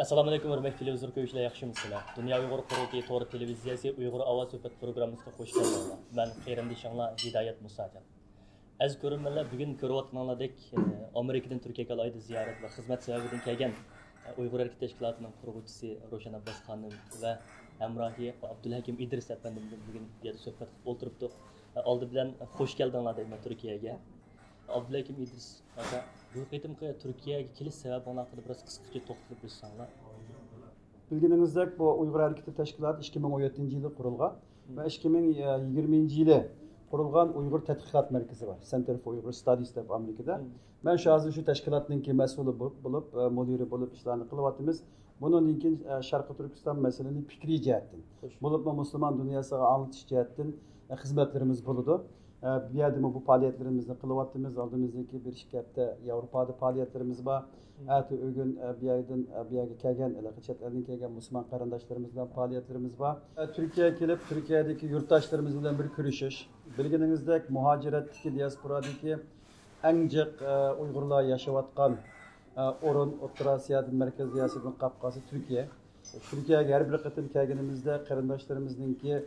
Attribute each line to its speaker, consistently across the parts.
Speaker 1: Assalomu alaykum hurmatli televizor ko'ruvchilar, yaxshimisizlar? Dunyo Uyg'ur qurultiyi to'g'ri televiziyasi Uyg'ur ovoz suhbat programmasiga xush kelibsizlar. Men qarindishinglar Hidoyat Musajon. Aziz ko'ruvchilar, bugun ko'rayotganlaridek Amerikadan Turkiyaga oyda ziyorat va xizmat sababidan kelgan Uyg'ur hareket tashkilotining quruvchisi Ro'shan Abbos xonim va hamrohi Abdulhakim Idris efendim bugun bu yerda suhbat qilib o'tiribdik. Oldi bilan xush keldinglar deyman Turkiyaga. Abdulhakim Idris aka, bu qitimki Turkiyaga kelish sababini haqida biroz qisqacha to'xtalib o'tsanglar.
Speaker 2: Bilginingizde bu Uygur Hareketi Teşkilatı 2017 yılı kurulgan ve 2020 yılı kurulgan Uygur Tetkikat Merkezi var. Center for Uyghur Studies deb Amerika'da. Ben şu teşkilatın mesulü bulup, müdürü bulup işlerini kılıvatımız. Bunun ilkin Şarkı Türkistan meseleni fikri cihetten. Bulup Müslüman dünyasına anlatış cihetten hizmetlerimiz buludu. Bir yerde bu faaliyetlerimizde kılıvatımız, aldığımızdaki bir şirkette Avrupa'da faaliyetlerimiz var. Bugün bir yerden kelgen, çetlerden kelgen Müslüman karandaşlarımızla faaliyetlerimiz var. Türkiye'ye gelip Türkiye'deki yurttaşlarımızla bir görüşüş. Bilginizde muhaciretteki, diasporadaki en çok Uygurlar yaşavatkan orun, Orta Asya'nın merkez siyasetinin kapkası Türkiye. Türkiye'ye her bir kıtım kelgenimizde karandaşlarımızdaki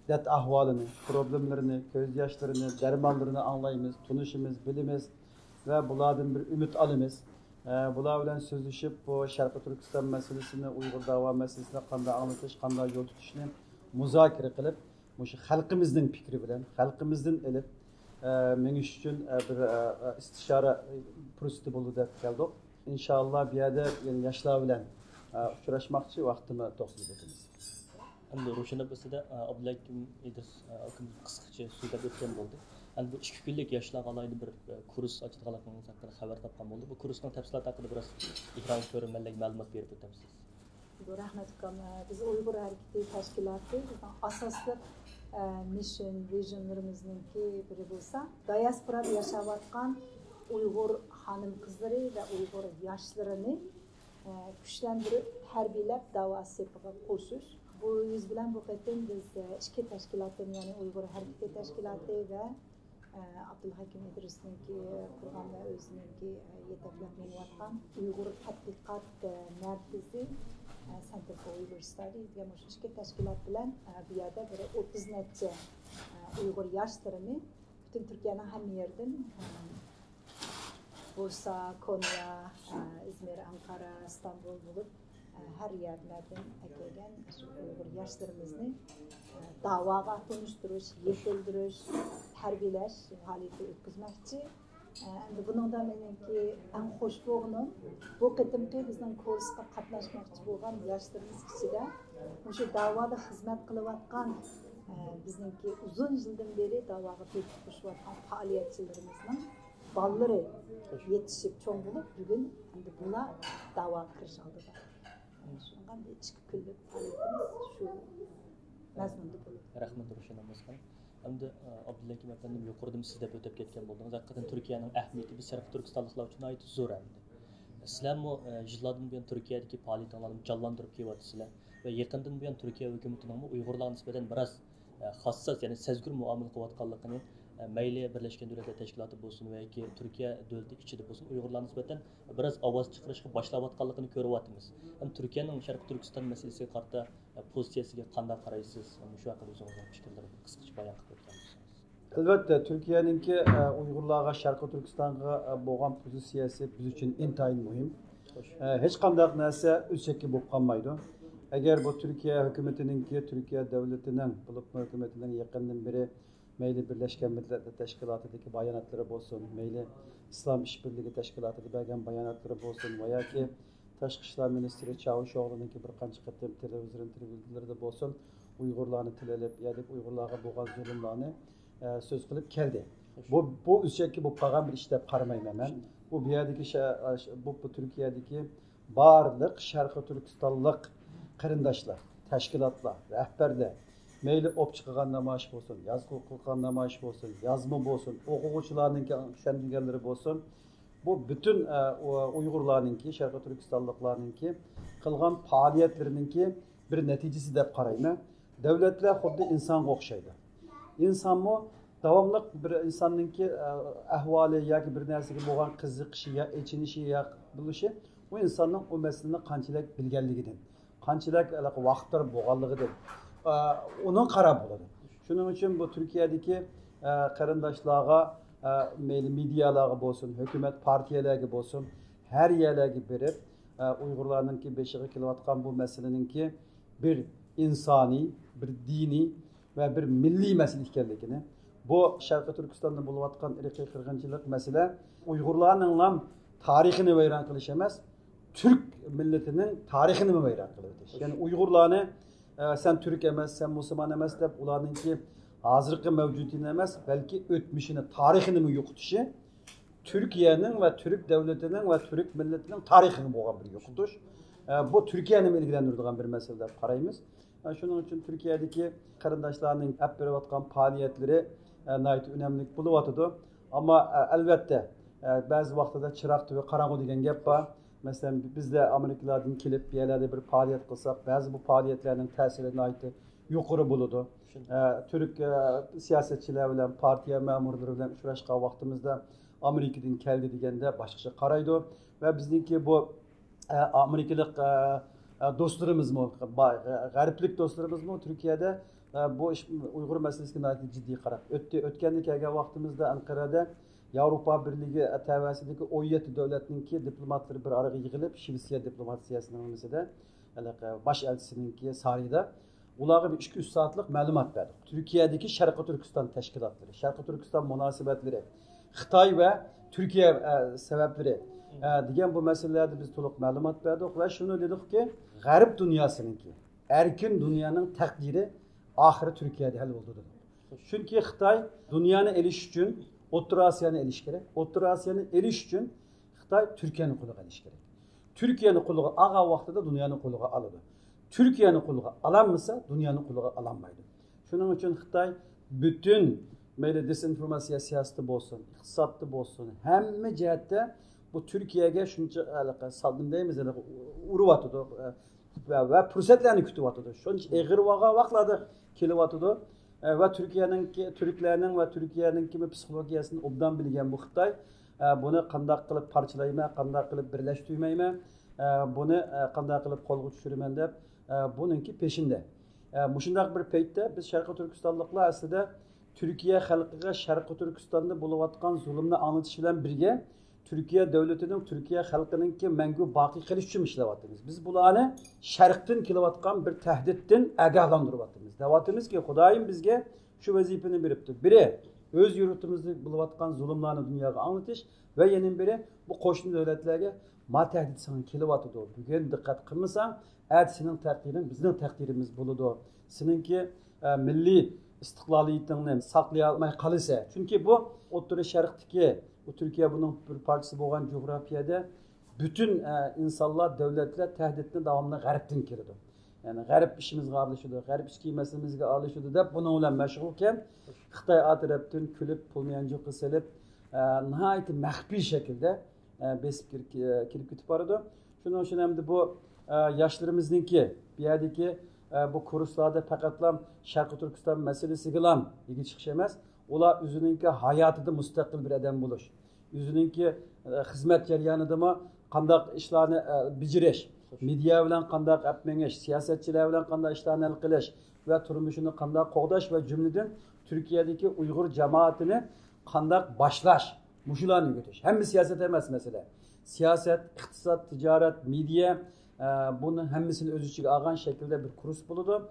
Speaker 2: dert ahvalını, problemlerini, gözyaşlarını, dermanlarını anlayımız, tunuşumuz, bilimiz ve bunlardan bir ümit alımız. Bunlarla sözleşip bu Şarkı Türkistan meselesini, Uygur dava meselesini kanda anlatış, kanda yol tutuşunu muzakere kılıp, bu halkımızın fikri bilen, halkımızın elip, meniş için bir istişare prosesi buldu da geldik. İnşallah bir yerde yaşlar bilen uçraşmak için vaktimi toxtulub etimiz.
Speaker 1: Endi Ro'shan Abbos'da Abdulhakim Idris akimiz qisqacha so'zlab o'tgan bo'ldi. Endi bu 2 kunlik yoshlar alayida bir kurs ochilganligini haqida xabar topgan bo'ldi. Bu kursning tafsiloti haqida biroz ekran ko'rinmalarga ma'lumot berib o'tamiz.
Speaker 3: Rahmat ukam, biz Uyg'ur hareketi tashkiloti bizning asosli mission, visionlarimizningki biri bo'lsa, diasporada yashayotgan Uyg'ur xonim qizlari va Uyg'ur yoshlarini kuchlantirib, tarbiylab da'vo sepiga qo'shish. Bu yüz bilen bu kayıtın biz iki teşkilatın yani Uygur Hareketi Teşkilatı ve Abdülhakim İdris'in ki kurgan ve özünün ki yeteklenmeyi yapkan Uygur Tatbikat Merkezi Center for Uyghur Studies ve bu iki teşkilat bilen bir yerde böyle 30 netçe Uygur yaşlarını bütün Türkiye'nin hem yerden Bursa, Konya, İzmir, Ankara, İstanbul bulup her yerlerden ekleyen Uygur yaşlarımızı davaga tunuşturuş, yeşildiriş, terbiyeleş halinde ötküzmekçi. Bunun da benimki en hoş boğunun bu kıtımki bizden kurska katlaşmakçı boğan yaşlarımız kişide şu davada hizmet kılıvatkan bizimki uzun yıldan beri davaga tutuşuvatkan faaliyetçilerimizin balları yetişip çoğun bulup bugün buna dava kırış aldılar. Şundan bir içki küllük faaliyetimiz şu mazmunda bo'ladi.
Speaker 1: Rahmat Ro'shan Abbos xonim. Endi Abdulhakim efendim yuqorida siz deb o'tib ketgan bo'ldingiz. Haqiqatan Turkiyaning ahamiyati biz Sharq Turkistonliklar uchun ayt zo'r endi. Sizlarmi yillardan buyon Turkiyadagi faoliyatlarni jonlantirib kelyapsizlar va yaqindan buyon Turkiya hukumatining Uyg'urlarga nisbatan biroz hassas, ya'ni sezgur muomala qilayotganligini mayli Birleşken Devletler Teşkilatı bo'lsin va yoki Turkiya davlati ichida bo'lsin Uyg'urlarga nisbatan biroz ovoz chiqarishga boshlayotganligini ko'ryapmiz. Ham Turkiyaning Sharq Turkiston masalasiga qarata pozitsiyasiga qanday qaraysiz? Shu haqida o'zingizning fikrlaringizni qisqacha bayon qilib o'tsangiz.
Speaker 2: Elbette Türkiye'ninki Uygurlarga Şarkı Türkistan'a boğan pozisiyası biz için intayin mühim. Hiç qanday narsa ölçekli bo'lib qolmaydi. Eğer bu Türkiye hükümetininki, Türkiye devletinin, bulup hükümetinin yakından biri meyli Birleşken Milletler Teşkilatı'daki bayanatları olsun, meyli İslam İşbirliği Teşkilatı'da belgen bayanatları olsun veya ki Tashqi ishlar ministri Çavuşoğlu'nunki bir qancha qatım televizyon intervyularida olsun, Uygurlarni tilelep, yadip Uygurlarga bo'lgan zulümlarni söz qilib keldi. Bu üsçeki bu pagan bir işte qaramayman men. Bu bir yerdeki bu Türkiye'deki barliq Sharqi Turkistonlik qarindoshlar, tashkilotlar, rahbarlar meyli op chiqgan namoyish bo'lsin, yozgi qilgan namoyish bo'lsin, yozma bo'lsin, o'quvchilarningki tushunganlari bo'lsin. Bu bütün Uygurlarninki, Sharqi Turkistonliklarninki qilgan faoliyatlarininki bir neticesi deb qarayman. Devletler xuddi insonga o'xshaydi. İnsanmı davamlı bir insanınki ahvali ya ki bir narsaga bo'lgan qiziqishi ya echinişi ya bilishi o insanın o meseleni qanchalik bilganligidan, qanchalik vaqtlar bo'lganligidan onun qarab bo'ladi. Shuning uchun bu Turkiyadagi qarindoshlarga meyli medialarga bo'lsin, hukumat partiyalarga bo'lsin, her yerlarga berib Uyg'urlarninki beshiga kelayotgan bu meseleninki bir insani, bir dini ve bir milli mesele ekanligini, bu Sharqiy Turkistonda bo'layotgan irqiy qirg'inchilik mesele Uyg'urlarning ham tarixini vayron qilish emas, Türk milletinin tarixini vayron qilish. Yani Uyg'urlarni sen Türk emas, sen Müslüman emas deb ularninki hozirgi mavjudini emas, balki o'tmishini, tarixini yo'qotishi Türkiye'nin ve Türk devletinin ve Türk milletinin tarixini bo'lgan bir yo'qotish. Bu Türkiye'ni ilgilendirdiğin bir mesele deb qaraymiz. Şunun için Türkiye'deki qarindoshlarning olib berayotgan faoliyatları önemli bo'lyapti. Ama elbette bazı vaqtida chiroq ve qarang'u degan gap bor. Mesela biz de Amerikalardan kelib bir yerlerde bir faaliyet qilsak, bazı bu faaliyetlerin ta'siri yuqori bo'ladi. Türk siyasetçiler bilan, partiya memurları bilan uchrashgan vaqtimizda Amerikadan keldi deganda boshqacha qaraydi ve bizniki bu Amerikalik dostlarımız mı, gariplik dostlarımız mı Türkiye'de bu iş Uygur meselesine ciddi qarab o'tgandek kelgan vaqtimizda Ankara'da Avrupa Birliği tevasidagi 17 devletninki diplomatları bir araya yig'ilib Shvetsiya diplomatsiyasining misida baş elchisininki sarayda ularga 2-3 saatlik ma'lumot berdi. Türkiye'deki Sharqiy Turkiston tashkilotlari, Sharqiy Turkiston munosabatlari, Xitoy ve Türkiye sebepleri degan bu meselelerde biz to'liq ma'lumot berdik ve şunu dedik ki G'arb dunyosininki, erkin dünyanın takdiri ahiri Türkiye'de hal oldu dedi. Çünkü Xitoy dunyoni elish uchun O'rta Osiyo'ni elish kerak. O'rta Osiyo'ni elish uchun Xitoy Türkiye'ni qo'liga elish kerak. Türkiye'ni qo'liga olgan vaqtida dunyoni qo'liga oladi. Türkiye'ni qo'liga ololmasa dunyoni qo'liga ololmaydi. Shuning uchun Xitoy bütün mayli dezinformasiya siyosati bo'lsin, iqtisodda bo'lsin, hamma jihatda bu Türkiye'ye şunca saldım deyimiz uruvatıdı ve fırsatlarını kütüvatıdı. Şunca eğir vaqtlarda kelivatıdı ve Türklerinin ve Türkiye'nin kimi psikolojisini obdan bilgen bu Xitoy bunu qanday qilib parçalayma, qanday qilib birleştirmeyme, bunu qanday qilib qo'lga tushiraman deb bununki peşinde. Mushundaq bir paytda biz Sharqiy Turkistonliklar aslida Türkiye xalqiga Sharqiy Turkistonda bo'layotgan zulmni anglatish bilan birga Türkiye devletinin, Türkiye halkınınki mengu baki qilish uchun ishlayapmiz. Biz bularni sharqdan kelayotgan bir tahdiddan agahlandırıvatımız. Devatımız ki Xudoyim bizga shu vazifani beribdi. Biri öz yurtimizda bo'layotgan zulmlarni dunyoga anglatish ve yenin biri bu qo'shni davlatlarga ma tahdid sana kelyapti. Bugun diqqat qilmasang, senin taqdiring bizning taqdirimiz bo'ladi. Seninki milliy istiqloliyatingni saqlay olmay qolsa, chunki bu O'rta Sharqdagi bu Türkiye bunun bir parçası olan coğrafyada bütün insanlar, devletler tehditini devamlı G'arbdan keladi. Yani G'arb işimizga aralashadi, G'arb ichki masalamizga aralashadi deb buni bilan mashg'ulken Xitoy atrofdan kulib, pulmiyanjo qisilib, nihoyat maxfiy shaklda besib kirib ketib boradi. Shuning uchun ham bu yoshlarimizningki bu yerdagi bu kurslarda faqatlam Sharqiy Turkiston masalasiga ham yigit chiqish emas. Ular özününki hayatında müstakil bir adam buluş. Özününki hizmet jarayonida mı qandaq ishlarni bijirish, media bilan qandaq apmengish, siyasetçiler bilan qandaq ishlarni hal qilish ve turmushini qandaq qo'g'dash ve cümleden Türkiye'deki Uygur cemaatini qandaq başlash, mushularni o'tish. Hamma siyaset emas mesele. Siyaset, iqtisod, ticaret, media bunun hammasini o'z ichiga olgan şekilde bir kurs bo'ladi.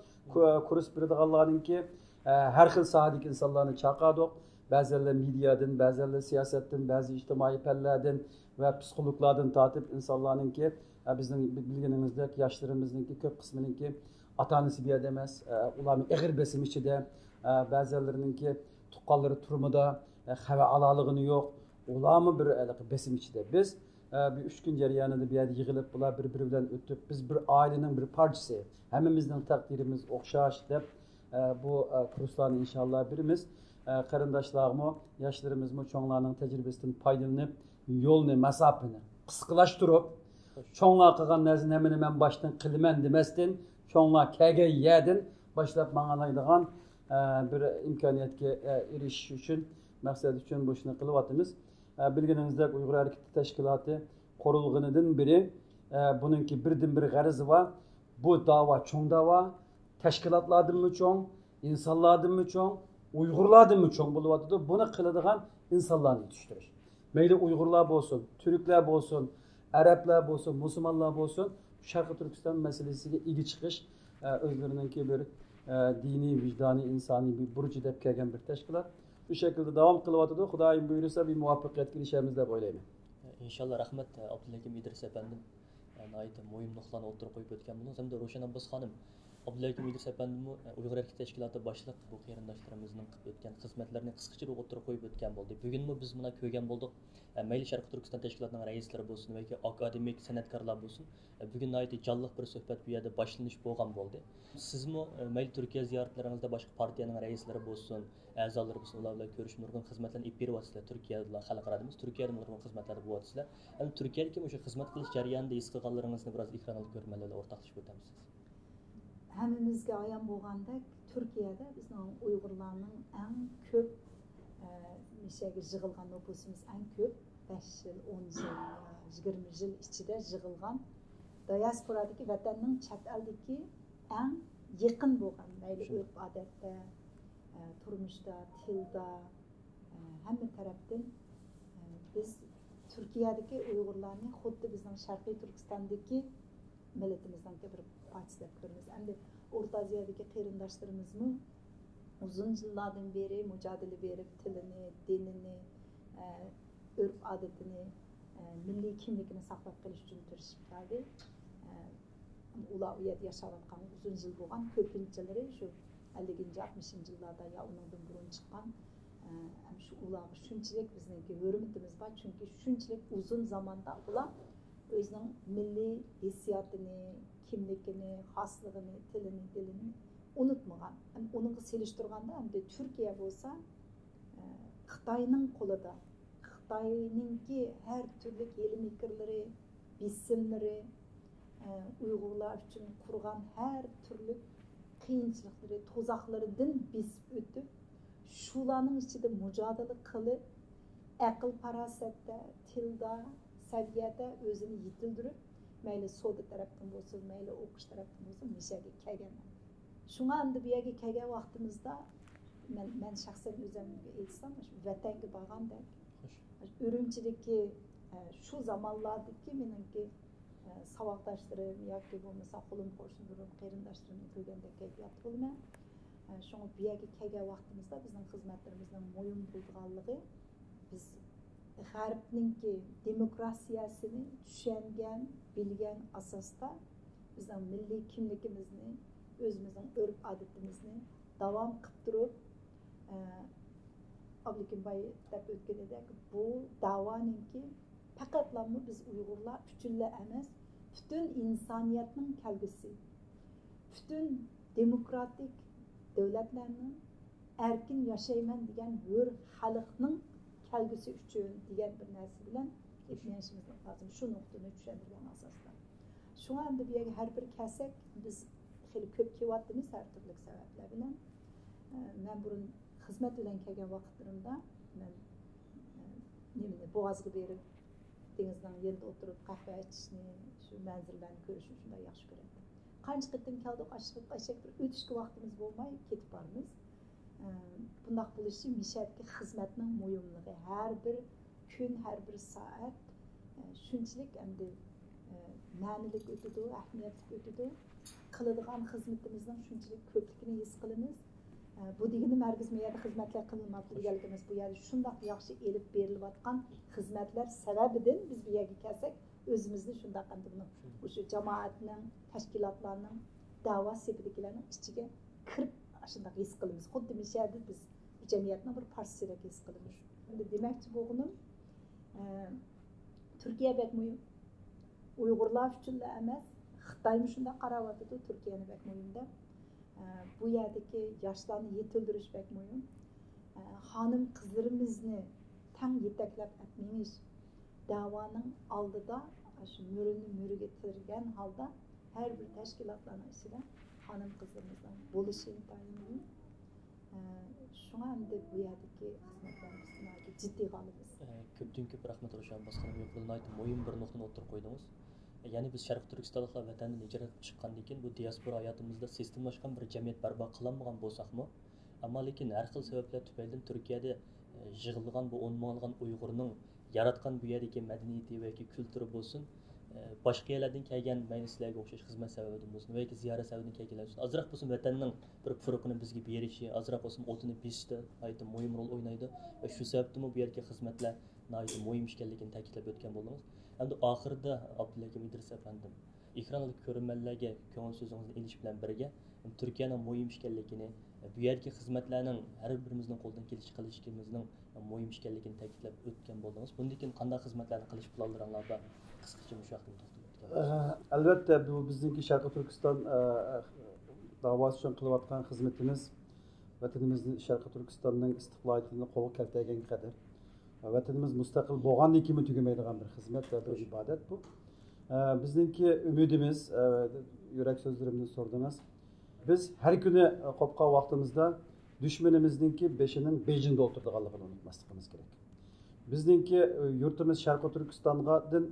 Speaker 2: Kurs beradiganlarninki her xil sahadaki insanlarını çağırdık. Bazıları medyadan, bazıları siyasetten, bazı ictimai pellerden ve psikologlardan tatip insanların ki bizim bilginimizdeki yaşlarımızın ki köp kısmının ki atanesi bir edemez. Ulanın eğir besim içinde bazılarının ki tukalları turmada hava alalığını yok. Ulanın bir besim içinde. Biz bir 3 gün jarayonida bir yerde yığılıp bular birbirinden ötüp biz bir ailenin bir parçası. Hemimizden takdirimiz okşaş deb bu kurslarni inşallah birimiz qarindoshlarımı, yaşlarımızmı, çoğlarının tecrübesinden faydalanıp yolunu, mesafini qısqılashtirib, çoğlar qilgan narsani hemen hemen baştan qilman demasdan, çoğlar kelgan yerdan boshlab mang'alaydigan bir imkoniyatga erishish uchun, maqsad uchun bu ishni qilyapmiz. Bilganingizdek Uyg'ur harakati tashkiloti qurilganidan beri bununki birden bir g'arizi var. Bu dava çoğ dava, teşkilatlardan mı çoğ, insanlardan mı çoğ, Uygurlardan mı çoğ buluyordu. Bunu kılıdığan insanlarını yetiştirir. Meyli Uygurlar olsun, Türkler olsun, Araplar olsun, Müslümanlar olsun, Şarkı Türkistan meselesiyle ilgi çıkış, özlerininki bir dini, vicdani, insani bir burcu dep kelgen bir teşkilat. Bu şekilde devam kılıvatıdı. Xudayim buyurursa bir muvaffakiyet girişimiz dep oylayman.
Speaker 1: İnşallah rahmet Abdülhakim İdris efendim. Ayet muhim noktalarını o'tirib qo'yib o'tgan bo'ldingiz. Hamda Ro'shan Abbos xonim, Abdülhakim İdris efendim Uyg'ur Erkek Teşkilatı başliq bu qarindoshlarımızning qilib o'tgan xizmatlarini qisqacha o'tirib qo'yib o'tgan bo'ldik. Bugun biz buna ko'rgan bo'ldik. Mayli Sharq Turkiston Teşkilatıning raislari bo'lsin yoki akademik san'atkorlar bo'lsin. Bugun ayet jonliq bir suhbat bu yerda boshlanish bo'lgan bo'ldi. Sizmi mayli Turkiya ziyoratlaringizda boshqa partiyaning raislari bo'lsin, a'zolari bo'lsin, ular bilan ko'rishib nurg'un xizmatlarni olib beryapsizlar. Turkiyada xalqaro emas, Turkiyada nurg'un xizmatlarni bo'lyapsizlar. Endi Turkiyadagi o'sha xizmat qilish jarayonida his qilganlaringizni biroz ekran olib ko'rmalarga o'rtoqlashib o'tamiz.
Speaker 3: Hammamizga ayon bo'lgandek, Turkiyada bizning Uyg'urlarning eng ko'p mishaga yig'ilgan nüfusimiz eng ko'p 5 yil, 10 yil, 20 yil ichida yig'ilgan diasporadagi vatanning chet eldagi eng yaqin bo'lgan mayli urf odatda, turmushda, tilda, hamma tarafdan biz Turkiyadagi Uyg'urlarni xuddi bizning Sharqiy Turkistondagi millatimizdan bir parçası deb ko'ramiz. Endi O'rta Osiyodagi qarindoshlarimizni uzun yillardan beri mücadele berib tilini, dinini, urf odatini, milliy kimligini saqlab qolish uchun tirishib keldi. Ular u yerda yashayotgan uzun yil bo'lgan, ko'pinchilari shu 50-60 yillarda ya undan burun chiqqan. Shu ularga shunchalik bizniki hurmatimiz bor, chunki shunchalik uzun zamonda ular o'zining milliy hissiyotini, kimligini, xosligini, tilini, dilini unutmagan. Onunla seliştirganda hem de Türkiye olsa Xitayning qo'lida, Xitayninki her türlü yeni fikirleri, bisimleri, Uyg'urlar uchun qurgan her türlü qiyinchilikları, tozaqlarından besib o'tib, shularning ichida mücadele qilib, aql farosatda, tilda, saviyada o'zini yetildirib, mayli savdo tarafdan bo'lsin, mayli o'qish tarafdan bo'lsin, mishaga kelgan. Şuna endi bu yerga kelgan vaqtimizda men shaxsan o'zimga aytsam, vatanga borgandek, Urumchidagi shu zamonlardagi meniki saboqdoshlarim yoki bo'lmasa qo'lim qo'shnilarim, qarindoshlarimni ko'rgandek kayfiyat bo'lman. Shunga bu yerga kelgan vaqtimizda bizning xizmatlarimizning mo'yin bo'lganligi, biz G'arbninki demokrasiyasini tushungan, bilgan asosda bizning milliy kimligimizni, o'zimizning urf odatimizni davom qilib turib, Abdülhakim Bey deb o'tganidek bu da'voninki faqatlanma biz Uyg'urlar uchunla emas, butun insoniyatning kelgusi, butun demokratik davlatlarning erkin yashayman degan hur xalqning kelgusi uchun degan bir narsa bilan yetishimiz lozim. Shu nuqtani tushuntirgan asosda. Shunga endi bu yerga har bir kelsak, biz xeyli ko'p kelyapmiz har turli sabablar bilan. Men burun xizmat bilan kelgan vaqtlarimda men nimani Boğazga berib dengizning yerida o'tirib qahva ichishni, shu manzillarni ko'rishni shunday yaxshi ko'rardim. Qancha qitim keldik, ashaq bir o'tishga vaqtimiz bo'lmay ketib bormiz. Bundaq bo'lishi mishadagi xizmatning muhimligi, har bir kun, har bir soat shunchalik endi ma'nilik o'tadi, ahamiyatli o'tadi. Qiladigan xizmatimizning shunchalik ko'pligini his qilamiz. Bu degani markaz meyada xizmatlar qilinmoqda deganligimiz, bu yerda shundoq yaxshi elib berilayotgan xizmatlar sababidan biz bu yerga kelsak, o'zimizni shundoq endi buni o'sha jamoatning, tashkilotlarning, da'vo sepidagilarning ichiga kirib shundoq his qilamiz. Xuddi mishada biz jamiyatning bir parchasiga his qilamiz. Endi demakchi bo'lganim, Turkiya bek muhim, Uyg'urlar uchun emas, Xitoyni shundoq qarayotdi, Turkiyani bek muhimda. Bu yerdagi yoshlarni yetildirish bek muhim. Xonim qizlarimizni tang yetaklab atmamiz. Da'voning oldida shu murini muriga tirgan holda har bir tashkilotlarning ichida xonim qizlarimizdan bo'lishi intayin muhim. Shunga endi bu yerdagi xizmatlarimizni jiddiy olamiz.
Speaker 1: Ko'pdan ko'p rahmat Ro'shan Abbos xonim, yo'qolmaydi muhim bir nuqtani o'tirib qo'ydingiz. ya'ni biz sharq turkistonliklar vatandan hijrat qilib chiqqandan keyin bu diaspora hayotimizda sistemlashgan bir jamiyat barpo qilolmagan bo'lsakmi, ammo lekin har xil sabablar tufaylidan turkiyada yig'ilgan bu 10 minglagan uyg'urning yaratgan bu yerdagi madaniyati yoki kulturi bo'lsin, boshqa yerlardan kelgan mayli sizlarga o'xshash xizmat sababidan bo'lsin yoki ziyorat sababidan kelganlar uchun azroq bo'lsin vatanning bir furuqini bizga berishi, azroq bo'lsin o'tini besishda aytib muhim rol o'ynaydi va shu sababdan bu yerga xizmatlar nayt muhim ekanligini ta'kidlab o'tgan bo'ldingiz. Hamda oxirida Abdullakim İdris afandim ekranli ko'rmanlarga ko'ngil so'zingizni ilish bilan birga Turkiyaning muhim ekanligini, bu yerga xizmatlarning har birimizning qo'ldan kelish qilishimizning muhim ekanligini ta'kidlab o'tgan bo'ldingiz. Bundan keyin qanday xizmatlarni qilish planlaringlarda qisqacha shu haqida to'xtalib
Speaker 2: albatta bu bizningki Sharqi Turkiston davosi uchun qilayotgan xizmatimiz vatanimizni Sharqi Turkistonning istiqboliyatini qo'lga keltirgan qadar vatanimiz mustaqil bo'lgandan keyin tugamaydigan bir xizmat va bir ibodat bu. Bizningki umidimiz, yurak so'zlarimni so'rdingiz. Biz har kuni qopqa vaqtimizda dushmanimizningki beshining Bejingda o'tirganligini unutmasligimiz kerak. Bizningki yurtimiz Sharqi Turkistongadan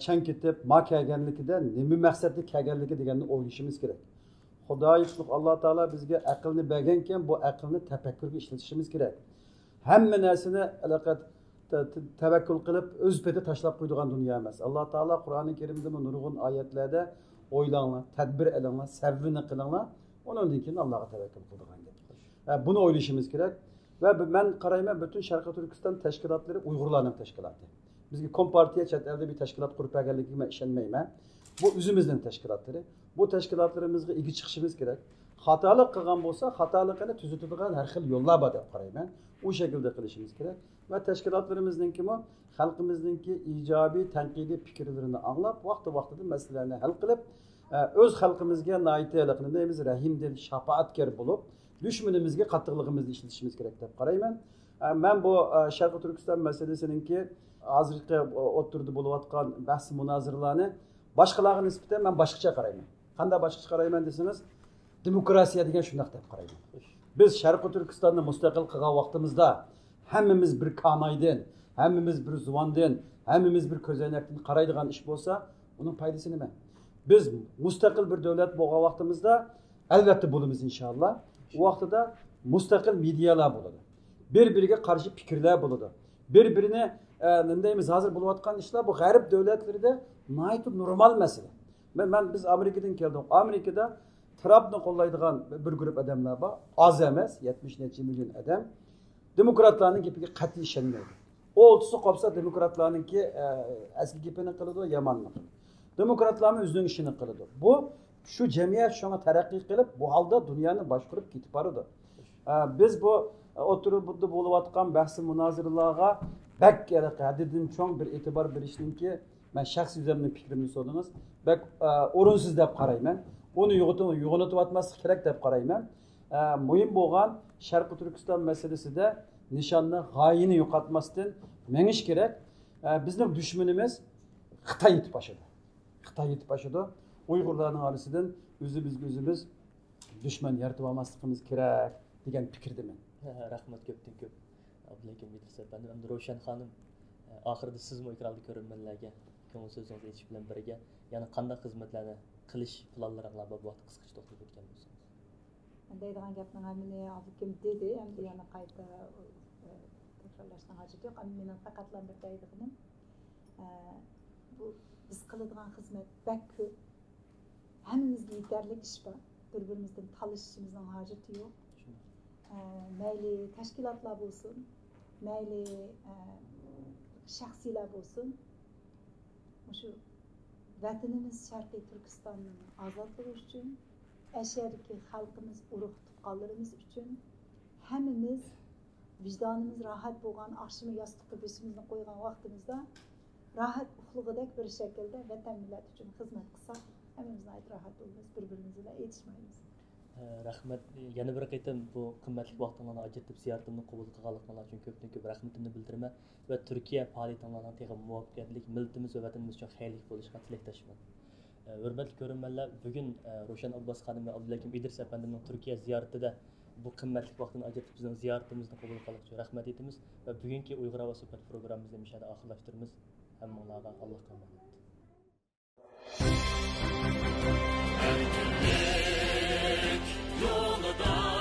Speaker 2: chang ketib, ma kelganligida nima maqsadda kelganligi deganni o'ylashimiz kerak. Xudoylik Alloh taolo bizga aqlni bergankan, bu aqlni tafakkurga ishlatishimiz kerak. Hamma narsani alaqat tavakkul qilib o'z peti tashlab qo'ydigan dunyo emas. Alloh taolo Qur'oni Karimda nurg'un oyatlarda o'ylanglar, tadbir qilinglar, savvini qilinglar, undan keyin Allohga tavakkul qildigan gap. Buni o'ylashimiz kerak va men qarayman butun Sharqi Turkiston tashkilotlari Uyg'urlarning tashkiloti. Bizga Kompartiya chet elda bir tashkilot qurib berganligiga men ishonmayman. Bu o'zimizning tashkilotlari. Bu tashkilotlarimizga ega chiqishimiz kerak. Xatolik qilgan bo'lsa, xatolikni tuzatadigan har xil yo'llar bor deb qarayman. O şekilde qilishimiz kerak va tashkilotlarimizningki xalqimizningki ijobiy tanqidiy fikrlarini anglab vaqti-vaqtida masalalarni hal qilib o'z xalqimizga naytiylikni deymiz rahimdil shafoatkor bo'lib dushmanimizga qattiqligimizni ishlatishimiz kerak deb qarayman. Men bu Sharqi Turkiston masalasiningki hozirgi o'tirdi bo'layotgan bahs munoziralarni boshqalarga nisbatan men boshqacha qarayman. Qanday boshqacha qarayman desangiz, demokratiya degan shunday deb qarayman. Biz Sharqi Turkistonni mustaqil qilgan vaqtimizda hammamiz bir kanaydan, hammamiz bir zuvandan, hammamiz bir ko'zoynakdan qaraydigan ish bo'lsa, uning foydasi nima? Biz mustaqil bir davlat bo'lgan vaqtimizda albatta bo'lamiz inshaalloh. U vaqtida mustaqil medialar bo'ladi. Bir-biriga qarshi fikrlar bo'ladi. Bir-birini nendaymiz hozir bo'layotgan ishlar bu g'arb davlatlarida nihoyat normal masala. Men biz Amerikadan keldim. Amerikada Trump'ni qo'llaydigan bir guruh odamlar bor. Az emas, 70 necha million odam demokratlarning gapiga qat'iy ishonmaydi. O'ltisi qolsa demokratlarningki asli gapini qiladi, yomonlik qiladi. Demokratlarning o'zining ishini qiladi. Bu shu jamiyat shunga taraqqiy qilib, bu holda dunyoni boshqarib ketib boradi. Biz bu o'tirib bo'layotgan bahs munoziralarga bak haddidan cho'ng bir e'tibor berishninki men shaxsiy o'zimning fikrimni so'radingiz. Bak o'rinsiz deb qarayman. Onu yo'g'onatib kerak deb qarayman. Muhim bo'lgan Sharqi Turkiston masalasida nishonni, g'oyani yo'qotmasdan menish kerak. Bizning dushmanimiz Xitoy yetib boshadi. Xitoy yetib boshadi. Uyg'urlarning orasidan o'zimiz dushman yaratib olmasligimiz kerak degan fikrdaman.
Speaker 1: Rahmat ko'pdan ko'p. Abdullakim İdris efendim, hamda Ravshan xonim, oxirida sizmi ekranda ko'rinmanlarga ko'ngil so'zingizni aytish bilan birga yana qanday xizmatlarni qilish planlaringlar bor bu qisqacha to'xtalib o'tgan bo'lsangiz.
Speaker 3: Deydigan gapning hamini Abdullakim dedi, endi yana qayta takrorlashdan hojat yo'q. Men faqatlanib deydiganim bu biz qiladigan xizmat bak ko'p. Hammamizga yetarli ish bor. Bir-birimizdan talashishimizning hojati yo'q. Mayli tashkilotlar bo'lsin, mayli shaxsiylar bo'lsin. Shu vatanimiz Sharqiy Turkistonning ozodligi uchun, ashardagi xalqimiz, urug' tuqqanlarimiz uchun hammamiz vijdonimiz rohat bo'lgan, oshimi yostiqqa boshimizni qo'ygan vaqtimizda rohat uxlag'idek bir shaklda vatan millat uchun xizmat qilsak, hammamiz rohat bo'lamiz, bir-birimiz bilan aytishmaymiz.
Speaker 1: Rahmat. Yana bir qaytam bu qimmatli vaqtingizni ajratib ziyoratimni qabul qilganligingiz uchun ko'pdan ko'p rahmatimni bildiraman va Turkiya faoliyatingizning texnik muvaffaqiyatli millatimiz va vatanimiz uchun xayrli bo'lishiga tilakdoshman. Hurmatli ko'ruvchilar, bugun Ravshan Abbos xonim va Abdullakim İdris efendimning Turkiya ziyoratida bu qimmatli vaqtini ajratib bizning ziyoratimizni qabul qilganlik uchun rahmat etamiz va bugungi Uyg'ur Havo suhbat programmamizni mishada oxirlashtiramiz. Hammalarga Alloh rahmat.
Speaker 4: Erkinlik yolunda